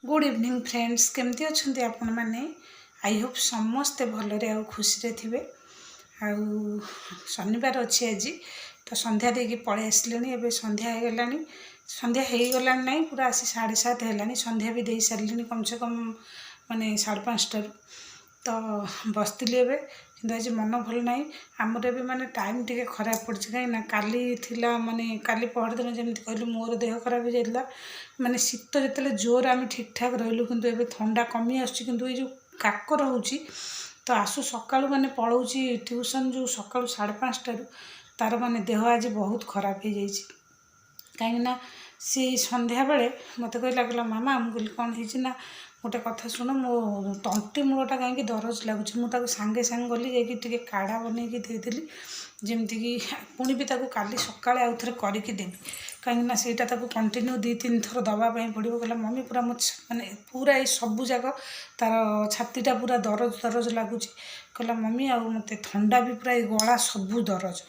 Good evening friends केमती अच्छा आपण मैंने आई होप समस्ते भलरे आ खुशी थे आउ शनिवार अच्छी आज तो संध्या देकी पलि आसले एवं संध्या हो गला संध्या हो गला ना पूरा आसी 7:30 है संध्या भी दे सारे कम से कम माने 5:30 तो बसती एवं कि आज मन भल ना आमर भी माने टाइम टे खराब पड़ी कहीं काली थिला माने काली पहर दिन जमी कहलु मोर देह खराब हो जाता माने शीत जिते जोर आम ठीक ठाक रही किंतु एबे ठंडा कमी आसुच्ची ये जो काकर हो तो आसु सका माने पलाऊँ ट्यूशन जो सका 5:30 तार माने देह आज बहुत खराब हो जाइए कहीं सी संध्या बेले मत कहला मामा मुझे कौन है गोटे कथा शुण मो तंटी मूलटा कहीं दरज लगुच मुझे सांगे सांगे गली जाकि काढ़ा बनईकी देदेली जमीक पुणी भी काली सका आउ थे करके देवी कहीं सेटा कंटिन्यू 2-3 थर दवाई पड़ो कहला मम्मी पूरा माने पूरा ये सबू जाक तार छातीटा पूरा दरज दरज लगुच कहला मम्मी आ मत थंडा भी पूरा गला सबू दरज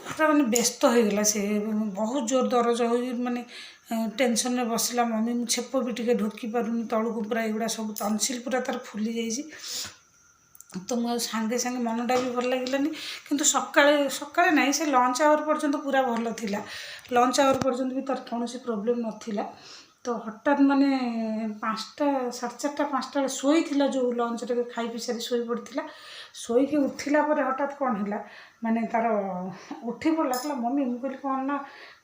पूरा माने व्यस्त हो गला से बहुत जोर दरज हो माने टेंशन में बसला मम्मी मु छेप भी टे ढोकी पारुनी तलू पूरा एगुड़ा सब टनसिल पूरा तार फुली जाइए तो मुझे सांगे सांगे मनटा भी भल लगे किंतु सकाळे सकाळे ना से लंच आवर पर्यंत पूरा भल थिला लंच आवर पर्यंत भी तार कौन प्रोब्लेम नथिला तो हठात माने 5टा 4:30 5टा शोई थिला जो लंच रे खाई पी सारी शोई पड़थिला शोईकी उठिला पर हठात कौन है माने तार उठी पड़ा कहला मम्मी मुझे कहली कौन ना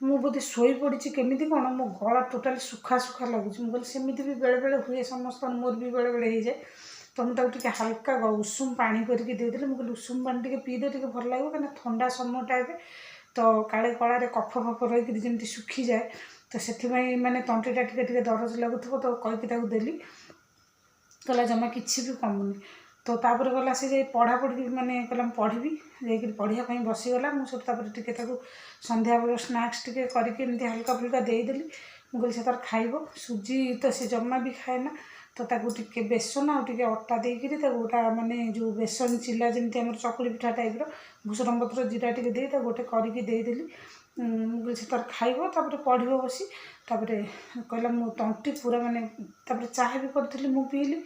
मु बोधे शोई पड़ी केमी कौन मो गला टोटाल सुखा सुखा लगुच मुझे सेमती भी बेले बेले हुए समस्त मोर भी बेले बेले हो जाए तो मुझे हल्का उषुम पानी करके देदेली मुझे उषुम पानी टे पीदे टे भल लगे कहीं ठंडा समय टाइप तो काले कलार कफ फफ रही जमी सुखी जाए तो से मैंने तंटीटा टे दरज लगुव तो कहीकि देली कहला जमा किसी भी कमुनी तो तापर गला से पढ़ापढ़ी माने कहला पढ़ी जाकि पढ़ाई बसीगला मुझे टे संध्या बेल स्नाक्स टे करके हल्का फुल्का देदेली मुझे से तार खाइब सुजी तो सी जमा भी खाएना तो टे बेसन आगे अटा देकर गोटा माने जो बेसन चिला जमी आम चकुली पिठा टाइप भूसरम पत्र जीरा टे दे गोटे करके देदेली मुझे से तार खाइब तापर पढ़ बसी तापर कहला मो तंटी पूरा माने तापर चाह भी करी मु पीली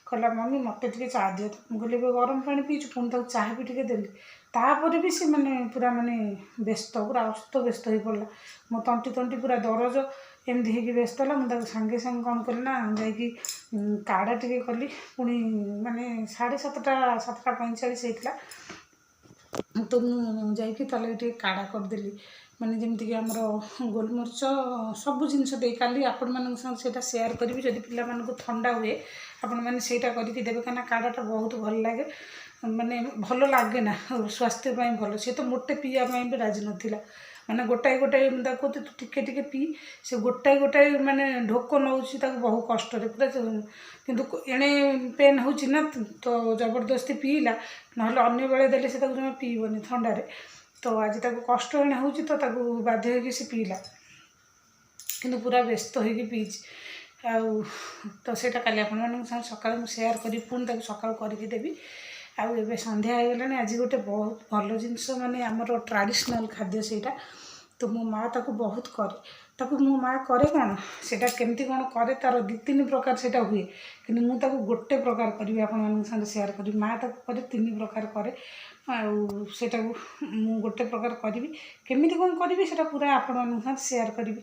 कहला मम्मी मत टे चाह दियो मुझे गरम पानी पीचु पुणी चाह भी टे देली तापर भी सी माने पूरा माने व्यस्त पूरा अस्त व्यस्त हो पड़ा मो तंटी तंटी पूरा दरज एमती हो व्यस्त है मुझे सांगे सांगे कौन कली ना जाकि काढ़ा टे कली पुणी माने 7:30 7:45 होता तो मुझे ताले काढ़ा करदेली माने जमीक आमर गोलमरीच सब जिनस काली आपण मान सेयार करी जदि पिला ठंडा हुए आपण मैंने सेटा करके देवे कहीं काढ़ाटा बहुत भल लगे माने भल लगे ना स्वास्थ्य भल सी तो मोटे पीवाई भी राजी नाला माने गोटाए गोटाए कहते तू टिके टिके पी से गोटाए गोटाए माने ढोक नौ बहु कष्ट पूरा किंतु एणे पेन हो तो जबरदस्ती पीला ना अन्य बेले देले से जमा पीबनी ठंडारे तो आज कष्ट एणे हो तो बाध्य होगी से पीला किंतु पूरा व्यस्त होगी पीची आउ तो सेटा काली आपण सका सेयार करी पुणी सका करके देवी आउ ए संध्या हो गला आज गोटे बहुत भल जिनस माने आमर ट्रेडिशनल खाद्य सेटा तो मो माँ ताको बहुत करे मो माँ करे कौन सेटा केमती कौन करे तार 2-3 प्रकार सेटा हुए कि मुझे गोटे प्रकार करी आप सेयार करी माँ ताको करे 3 प्रकार करे आटा मु गोटे प्रकार करी केमी कौन करी से पूरा आपण सेयार करी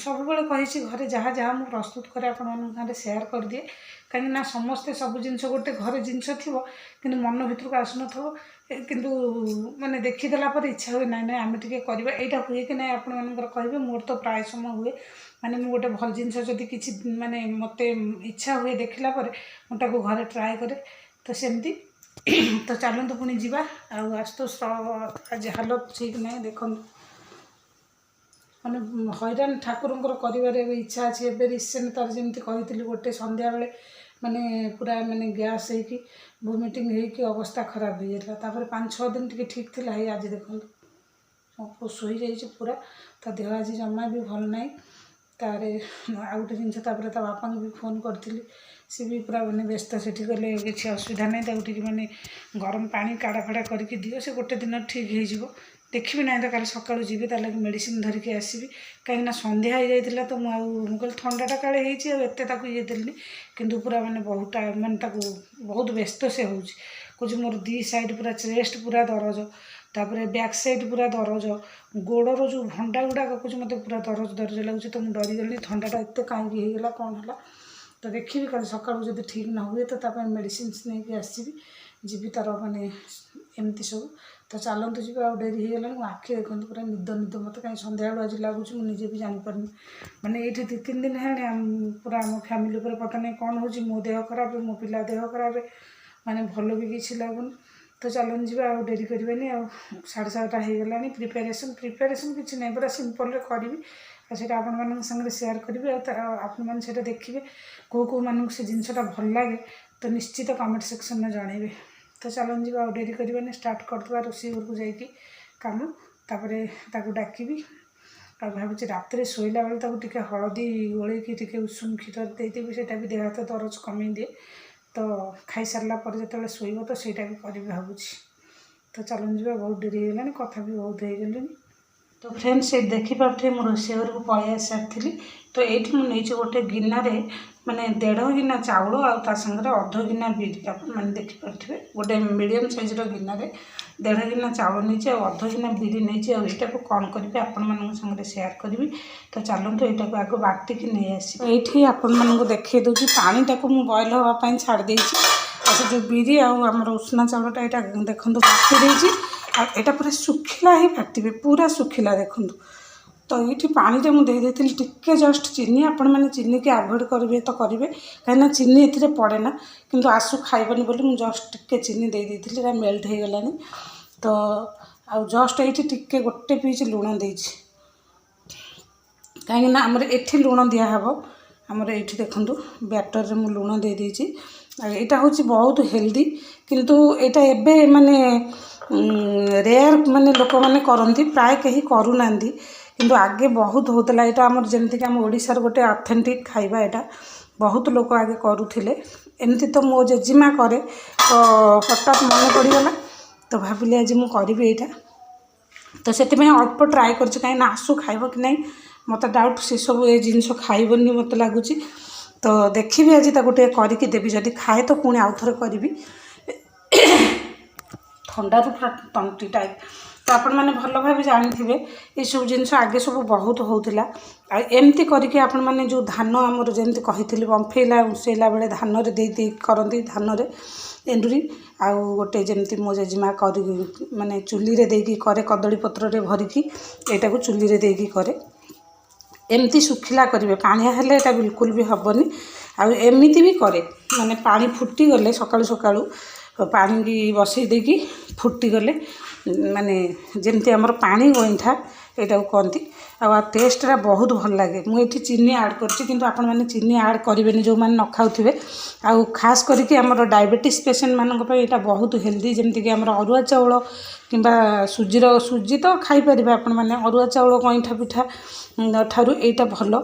सब कही घरे जहाँ जहाँ मुझे प्रस्तुत करे आपण सेयार कर दिए कहीं समस्ते सब जिनस गोटे घरे जिनस थी कि मन भर को आसन थो किंतु माने देखीदेला पर इच्छा हुए ना ना आम टे करवा यहाँ हुए कि ना आपण कहे मोर तो प्राय समय हुए माने मु गोटे भल जिनस जदि किसी माने मत इच्छा हुए देखला मुझे घरे ट्राए करे तो सेमती तो चलतु पुणी जा आस्तोष आज हालत ठीक ना देखो मैंने हैरान ठाकुर कर इच्छा अच्छी एवं रिसेंट तार जमी कही गोटे संध्या बेले माने पूरा माने गैस होगी वोमिटिंग होगी अवस्था खराब हो जाता 5-6 दिन टी ठीक थी आज देखो शोई जाइए पूरा तो देह आज जमा भी भल ना तार आ गए जिनस बापा भी फोन करी सी भी पूरा मैंने व्यस्त से गले किसी असुविधा नहीं टे मैंने गरम पानी काढ़ा फाड़ा करके दियो से गोटे दिन ठीक हो देखी ना तो कल सका जी ताल मेडिसिन धरिकी आसबि कहीं सन्ध्या हो जाता तो मुझे कहली थंडाटा काले होते ये देनी कि पूरा माने बहुत मानता बहुत व्यस्त से हो कौच मोर दी साइड पूरा चेस्ट पूरा दरज तापर बैक साइड पूरा दरज गोड़र जो भंडा गुड़ाक कौच मत पूरा दरज दरज लगुच तो मुझे डरीगली थंडाटा एत कहीं होगा कौन है तो देखी कल सका जब ठीक न हुए तो मेडिसिन नहीं आसबि जी तार माने एमती सब तो चलतु जी आ डेरी हो गला आखि देखो पूरा निद निद मत कहीं सन्ध्या आज लगुच मुझे भी जापर मैंने ये 2-3 दिन है पूरा आम फैमिली पता नहीं कौन हो मो देह खराब मो पिला देह खराब माने भल भी किसी लगुन तो चलन जी आ डेरी करवानी आ 7:30 हो गला प्रिपेरेसन किसी नहीं पूरा सिंपल करी से आपण सागर सेयार करेंगे आपण मैंने देखिए कौ मानक से जिनसा भल लगे तो निश्चित कमेंट सेक्शन में जनइबे तो चलन जी आ डेरी करवानी स्टार्ट करदे रोषे घर को जाकि कम तापर डाकबी आ भावी रात शोला बेले टे हलदी गोल उषुम क्षीर देदेवी से भी देह हाथ दरज कमे दिए तो खाई सारा जो शोब तो सहीटा भी करी भावुँ तो चलन जी बहुत डेरी होगा कथा भी बहुत हो गली तो फ्रेंड्स ये देखिपे मुझे रोषे घर को पलि सारी तो ये मुझे गोटे गिनारे माने 1.5 गिना चाउल आ सागर अर्ध गिना बिरी मैंने देखिपे गोटे मीडियम साइज गिनारे 1.5 गिना चाउल नहीं अर्ध गिना बिरी नहीं यहाँ को कौन करेंगे आपण सागर सेयार करी तो चलते यहाँ को आग बाटिकी नहीं आसी ये आपण देखी दूसरी पानीटा को मुझे बॉयल हाँपाई छाड़ से जो बिरी आमर उषुना चाउलटा यहाँ देखो बाटी आटा पूरा सुखिला ही बाटे पूरा सुखिला देखूँ तो ये पानी मुझे टिके जस्ट चीनी आपण मैंने चीनी की आभोड करेंगे तो करेंगे कहीं चीनी ए पड़े ना कि आसु खाइबनी बोली मुझे जस्ट टिके चीनी दे देती मेल्ट हो गलानी तो आ जस्ट ये टिके गोटे पीस लुण दे कहीं आमर एठी लुण दिहब आमर ये देखूँ बैटर में लुण दे देती यहाँ हूँ बहुत हेल्दी किंतु यहाँ एबे माने रेयर माने लोक मैंने करती प्राय कहीं करूना किंतु आगे बहुत होता यहाँ आम जमीक आम ओडिशार गोटे ऑथेंटिक खाइबा यहाँ बहुत लोग आगे करुले एमती तो मो जेजिमा करे तो हठात मन पड़गला तो भाविली आज मुझे यहाँ तो से अल्प ट्राए कर कहीं आसु खाइब कि नहीं मत डाउट से सब ये जिनस खाइबनी मत लगुच तो देखी आज गोटे करके देवी जदि खाए तो पुणी आउ थे करी ठंडारू पूरा तंटी टाइप तो आपण मैंने भल भाव जानी ये सब जिनस आगे सब बहुत होता एमती करके आपण मैंने जो धान आमर जमी कही बंफेला उसेला बेले धान दे करती धान एंडुरी आउ गोटे जमी मो जेजिमा कर माने चुली रे देकी करे कदली पत्र रे भरिकी एटा को चुली रे देकी करे एमती सुखिला करेंगे पानिया हेले एटा बिल्कुल भी हेनी आमती भी करे माने पानी फुटी गले सकाळु सकाळु पानी की बसई देकी फुटी गले माने जमती आमर पानी गोईठा यहाँ कहती आ टेस्टा बहुत भल लगे मुझे चीनी आड कर आपण मैंने चीनी आड करेंगे जो मैंने न खाऊे आउ खास करके आमर डायबिटीज पेसेंट मानक यहाँ बहुत हेल्दी जमीक आमर अरुआ चाउल कि सुजी तो खाईपर आपण मैंने अरुआ चाउल गईठा पिठा ठारू यहाँ भल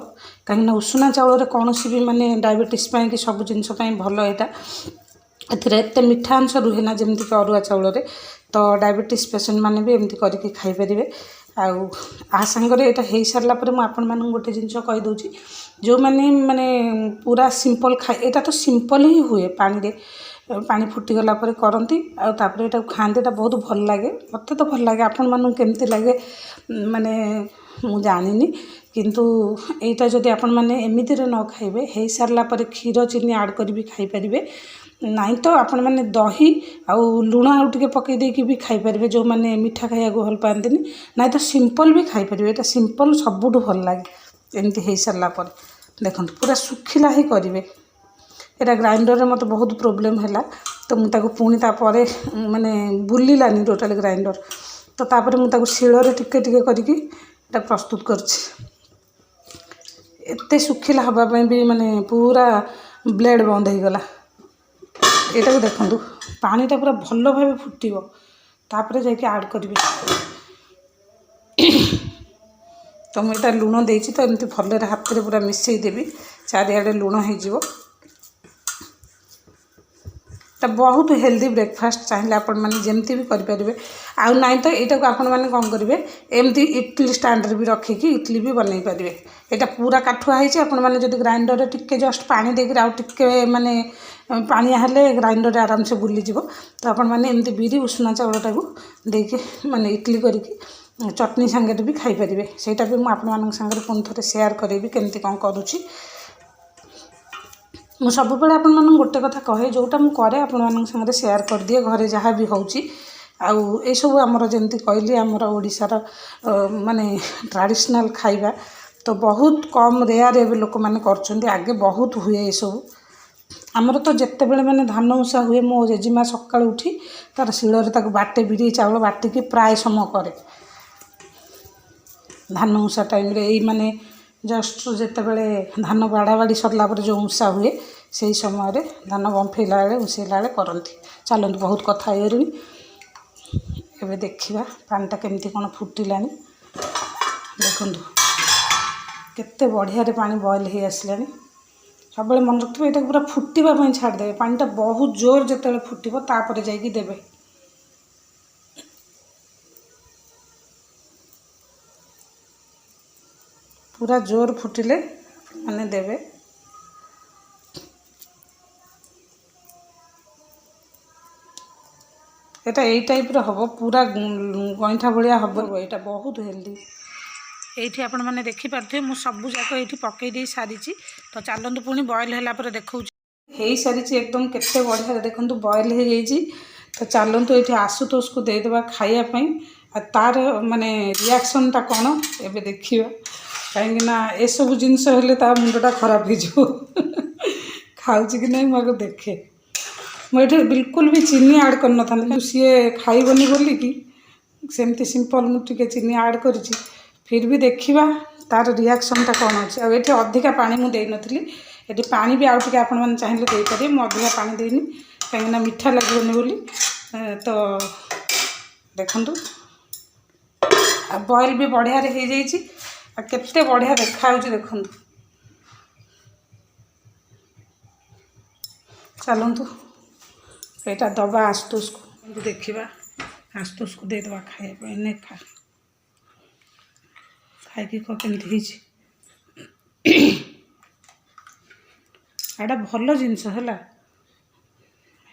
कहीं उषुना चाउल कौन भी माने डायबिटीज कि सब जिनस भल यहाँ एत मीठा अंश रुहे ना जमीक अरुआ चाउल तो डायबिटीज पेसेंट मैंने भी एमती करके खाईपर आ सांगरे यहाँ हो सारापर मुझे गोटे जिनस कहीदे जो मैंने माने पूरा सिंपल खाए यहाँ तो सिंपल ही हुए पानी रे पानी फुटीगला करती आपर यहाँ खाते बहुत भल लगे मत तो भल लगे आपण मानू केमती लगे माने मु जानिनी किंतु यहाँ जदि आपण मैंने एमती न खाइबे हो सारापर क्षीर चीनी आड कर भी खाईपर नाई तो आपण मैंने दही आउ लुण आउ टे पकईदे भी खाईपर जो मैंने मीठा खाया भल पाती ना तो सिंपल भी खाईपर यहाँ सिंपल सबुठ भल लगे एमती हो सारापर देखो पूरा सुखिला ही करेंगे यहाँ ग्राइंडर मत बहुत प्रोब्लेम है तो मुझे पुणी तापर माने बुलानी टोटाल ग्राइंडर तो तापर मुझे शिଳରେ टिके टिके करके प्रस्तुत करते सुखिला हाँपाई भी माने पूरा ब्लेड बंद हो गला यहाँ को देखो पानीटा पूरा भल भाव फुटो तापर जाके आड करी तो मुझे लुण देती तो एमती भल हाथ में पूरा मिसई देवी चारिआडे लुण हो तो बहुत हेल्दी ब्रेकफास्ट चाहिए आपण मैंने जमती भी करेंगे आउ ना तो यहाँ को आपण मैंने कौन करेंगे एमती इडली स्टैंड भी रखिकी इडली भी बनई पारे। यहाँ पूरा काठुआ है आपण मैंने जब ग्राइंडर टिके जस्ट पानी देकर आउ टिके माने पानिया हेले ग्राइंडर आराम से बुलीज तो आपण मैंने एमती बिरी उषुना चाउलटा को देके माने इडली करके चटनी सांगे भी खाई पारे। सेटा भी मुझे आपण सांगे पुणी थे सेयार करी केमती कौन करुँची मु सब बेले आपण मन गोटे कथा कहे जोटा मु करे आपण मन संगे शेयर कर दिए घरे जहाँ भी होउची आउ ए सब आमर जेमती कहली आमर ओडिशार माने ट्रेडिशनल खाइबा तो बहुत कम रेयर ए लोक मैंने करछन्ती आगे बहुत हुए ये सब आमर तो जिते बेले माने धान उषा हुए मो जेजिमा सकाळ उठी तार शिଳରେ ताको बाटे बिरी चावल बाटिकी प्राय समय करे धान उषा टाइम रे एई माने जस्ट जिते बेले धान बाड़ा बाड़ी सरला पर जो उषा हुए से समय रे धान बंफेला बेले उषेला बेले करती। चलते बहुत कथा ये एबे देखिबा पानीटा केमती कौन फुटिलानी देखु केते बढ़िया रे पानी बॉयल हो आसलानी सब मन रखिए यहाँ पूरा फुटवाई छाड़दे पानीटा बहुत जोर जिते फुटब तापर जाइए देवे पूरा जोर फुटिले माने देवे एटा यही टाइप रो हबो पूरा गईठा भाया हम यहाँ बहुत हेल्दी ये आपण मैंने देखिपे मुझे सबू जाक ये पकई दे सारी तो चलतु पुणी बॉयल है देखा हो सारी एकदम केते बढ़िया देखु बॉयल हो जाइए तो चलतु ये आशुतोष को देदेबा खायापी तार माने रिएक्शन टा कौन एबे देखिबा कहीं ये सब जिनस मुंडा खराब हो खाऊँ कि नहीं मुझे देखे मुझे बिल्कुल भी चीनी ऐड कर ना था सी खाइबनी बोली कि सेमती सिंपल मुझे चीनी ऐड कर फिर भी देखा तार रिएक्शन टा कौन अच्छे आए अधिका पानी मुझे नी ये पानी भी आउ टे आपण मैंने चाहिए देपारे मुझे अधिका पानी देनी कहीं मीठा लगेनि बोली तो देखु बॉयल भी बढ़िया हो जाइए केते बढ़िया देखा देखु चलतु यहाँ दबा आशुतोष को देखा आशुतोष को देदेबा खाया नहीं खा खाई कमी एटा भल जिनस है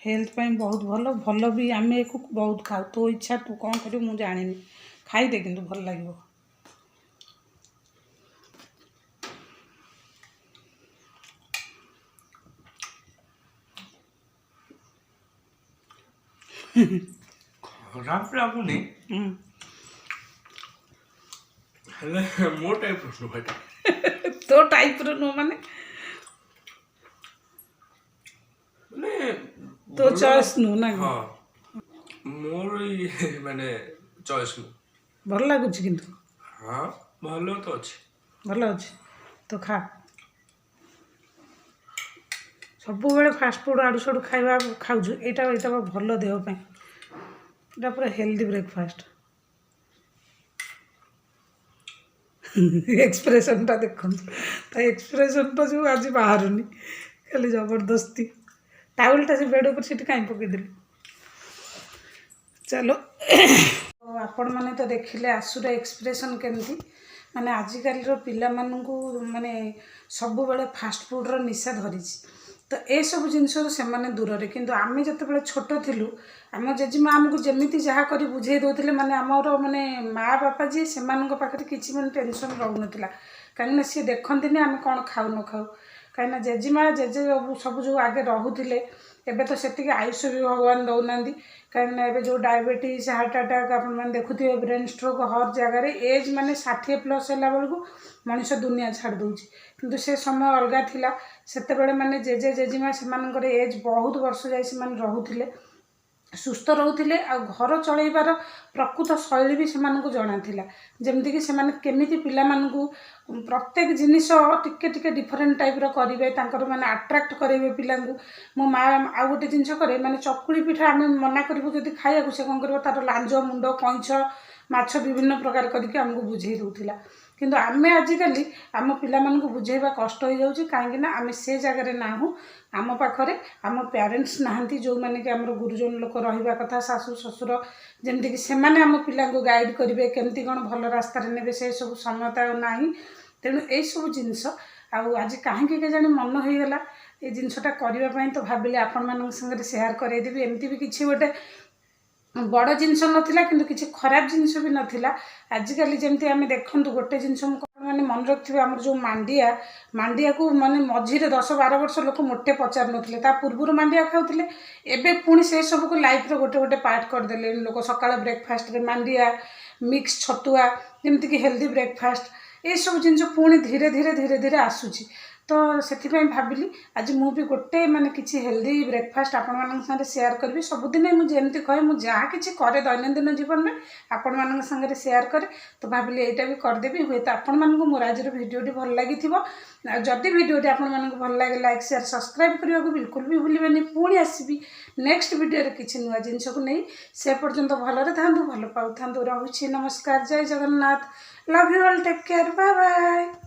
हेल्थ पाई बहुत भल भल भी आम एक बहुत खाऊ तो इच्छा तू कौन कर मुझे जानी खाईदे कि भल लगे खराब लगुनि मो टाइप तो टाइप नु माने तो चॉइस नु ना हाँ मोर माने चॉइस नु भल लगुच किंतु हाँ भल तो अच्छे भल अच्छे तो खा सब बेले फास्ट फूड आड़ू साड़ू खावा खाऊ यहाँ भल देहपाई यहाँ पूरा हेल्दी ब्रेकफास्ट एक्सप्रेशन टा देखो तो एक्सप्रेशन तो जो आज बाहर खाली जबरदस्ती टाउलटा से बेड पर कहीं पकईदेली चलो आपण मैंने तो देखिले आशुर एक्सप्रेशन केमती माने आजिकल पिला मानू माने सब बेले फास्ट फूड निशा धरी तो ये सब जिनस से दूर किंतु आम जो छोट थिलु आम जेजेमा आमको जमी जहाँ कर बुझे दौले माने आमर माने माँ बापा जी से पाखे किसी मैंने टेंशन रोना कहीं सी देखती आम कौन खाऊ न खाऊ कहीं जेजेमा जेजे सब जो आगे रोले एबे तो से आयुष भी भगवान दौना कहीं जो डायबिटीज हार्ट अटैक आप देखुए ब्रेन स्ट्रोक हर जगार एज माने 60+ है बेलू मनीष दुनिया छाड़ दूची किंतु से समय अलग थिला सेते माने जेजे जेजेमा से एज बहुत वर्ष जाए से रोले सुस्थ रोते आ घर चलैबार प्रकृत शैली भी सेमानकु जଣା थिला जेमती कि सेमाने केमिति पिला मानकु प्रत्येक जिनिस टिके टिके डिफरेंट टाइप रो करिवे तांकर माने अट्रैक्ट करेबे पिला को मो माँ आ गोटे जिनिस करे माने चकुली पिठा आम मना करू जदि खाइया से कौन कर तार लांज मुंड कैंच माछ विभिन्न प्रकार करके आमको बुझे दूला କିନ୍ତୁ ଆମେ ଆଜିକାଲି ଆମ ପିଲାମାନଙ୍କୁ ବୁଝେଇବା କଷ୍ଟ ହେଇଯାଉଛି, କାହିଁକିନା ଆମେ ସେ ଜାଗାରେ ନାହୁଁ। ଆମ ପାଖରେ ଆମ ପ୍ୟାରେଣ୍ଟସ୍ ନାହାନ୍ତି, ଯେଉଁମାନେ କି ଆମର ଗୁରୁଜନ ଲୋକ ରହିବା କଥା, ଶାଶୁ ଶ୍ୱଶୁର, ଯେମିତିକି ସେମାନେ ଆମ ପିଲାଙ୍କୁ ଗାଇଡ଼ କରିବେ, କେମିତି କ'ଣ ଭଲ ରାସ୍ତାରେ ନେବେ, ସେସବୁ ସମୟତା ଆଉ ନାହିଁ। ତେଣୁ ଏଇସବୁ ଜିନିଷ ଆଉ ଆଜି କାହିଁକି କେଜାଣି ମନ ହେଇଗଲା ଏ ଜିନିଷଟା କରିବା ପାଇଁ, ତ ଭାବିଲି ଆପଣମାନଙ୍କ ସାଙ୍ଗରେ ସେୟାର କରେଇଦେବି। ଏମିତି ବି କିଛି ଗୋଟେ ବଡ଼ ଜିନିଷ ନଥିଲା, କିନ୍ତୁ କିଛି ଖରାପ ଜିନିଷ ବି ନଥିଲା। ଆଜିକାଲି ଯେମିତି ଆମେ ଦେଖନ୍ତୁ, ଗୋଟେ ଜିନିଷ ମୁଁ ମାନେ ମନେ ରଖିଥିବେ, ଆମର ଯେଉଁ ମାଣ୍ଡିଆକୁ ମାନେ ମଝିରେ 10-12 ବର୍ଷ ଲୋକ ମୋଟେ ପଚାରୁନଥିଲେ, ତା ପୂର୍ବରୁ ମାଣ୍ଡିଆ ଖାଉଥିଲେ। ଏବେ ପୁଣି ସେ ସବୁକୁ ଲାଇଫ୍ର ଗୋଟେ ଗୋଟେ ପାର୍ଟ କରିଦେଲେ ଲୋକ। ସକାଳ ବ୍ରେକଫାଷ୍ଟରେ ମାଣ୍ଡିଆ, ମିକ୍ସ ଛତୁଆ, ଯେମିତିକି ହେଲ୍ଦି ବ୍ରେକଫାଷ୍ଟ, ଏସବୁ ଜିନିଷ ପୁଣି ଧୀରେ ଧୀରେ ଆସୁଛି। ତ ସେଥିପାଇଁ ଭାବିଲି ଆଜି ମୁଁ ବି ଗୋଟେ ମାନେ କିଛି ହେଲ୍ଦି ବ୍ରେକଫାଷ୍ଟ ଆପଣମାନଙ୍କ ସାଙ୍ଗରେ ସେୟାର କରିବି। ସବୁଦିନେ ମୁଁ ଯେମିତି କହେ, ମୁଁ ଯାହା କିଛି କରେ ଦୈନନ୍ଦିନ ଜୀବନରେ ଆପଣମାନଙ୍କ ସାଙ୍ଗରେ ସେୟାର କରେ, ତ ଭାବିଲି ଏଇଟା ବି କରିଦେବି। ହୁଏତ ଆପଣମାନଙ୍କୁ ମୋର ଆଜିର ଭିଡ଼ିଓଟି ଭଲ ଲାଗିଥିବ। ଆଉ ଯଦି ଭିଡ଼ିଓଟି ଆପଣମାନଙ୍କୁ ଭଲ ଲାଗେ, ଲାଇକ୍ ସେୟାର ସବସ୍କ୍ରାଇବ୍ କରିବାକୁ ବିଲକୁଲ ବି ଭୁଲିବେନି। ପୁଣି ଆସିବି ନେକ୍ସଟ ଭିଡ଼ିଓରେ କିଛି ନୂଆ ଜିନିଷକୁ ନେଇ। ସେ ପର୍ଯ୍ୟନ୍ତ ଭଲରେ ଥାନ୍ତୁ, ଭଲ ପାଉଥାନ୍ତୁ। ରହୁଛି, ନମସ୍କାର, ଜୟ Jagannath, love you all, take care, bye bye.